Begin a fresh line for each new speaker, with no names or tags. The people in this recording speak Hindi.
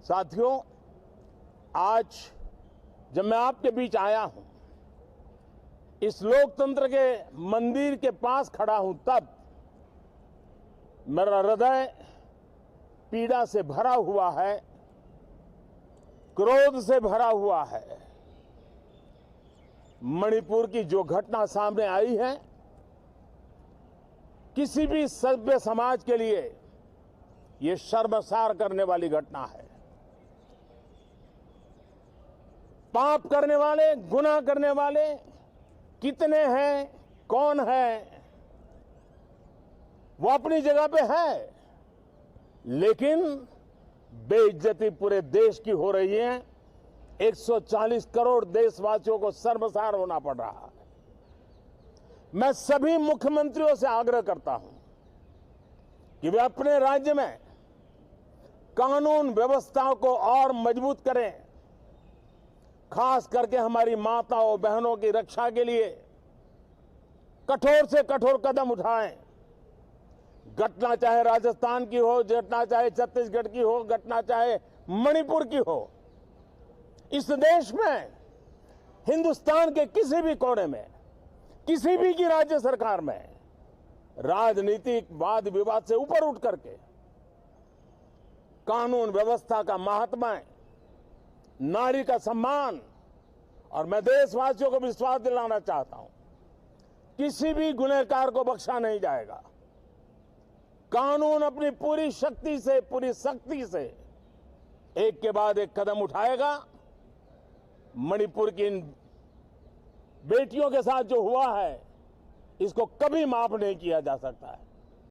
साथियों, आज जब मैं आपके बीच आया हूं, इस लोकतंत्र के मंदिर के पास खड़ा हूं, तब मेरा हृदय पीड़ा से भरा हुआ है, क्रोध से भरा हुआ है। मणिपुर की जो घटना सामने आई है, किसी भी सभ्य समाज के लिए ये शर्मसार करने वाली घटना है। पाप करने वाले, गुनाह करने वाले कितने हैं, कौन है, वो अपनी जगह पे है, लेकिन बेइज्जती पूरे देश की हो रही है। 140 करोड़ देशवासियों को शर्मसार होना पड़ रहा है। मैं सभी मुख्यमंत्रियों से आग्रह करता हूं कि वे अपने राज्य में कानून व्यवस्था को और मजबूत करें, खास करके हमारी माताओं बहनों की रक्षा के लिए कठोर से कठोर कदम उठाएं। घटना चाहे राजस्थान की हो, घटना चाहे छत्तीसगढ़ की हो, घटना चाहे मणिपुर की हो, इस देश में, हिंदुस्तान के किसी भी कोने में, किसी भी की राज्य सरकार में राजनीतिक वाद विवाद से ऊपर उठ करके कानून व्यवस्था का महात्म्य, नारी का सम्मान, और मैं देशवासियों को विश्वास दिलाना चाहता हूं, किसी भी गुनहगार को बख्शा नहीं जाएगा। कानून अपनी पूरी शक्ति से, पूरी सख्ती से एक के बाद एक कदम उठाएगा। मणिपुर की इन बेटियों के साथ जो हुआ है, इसको कभी माफ नहीं किया जा सकता है।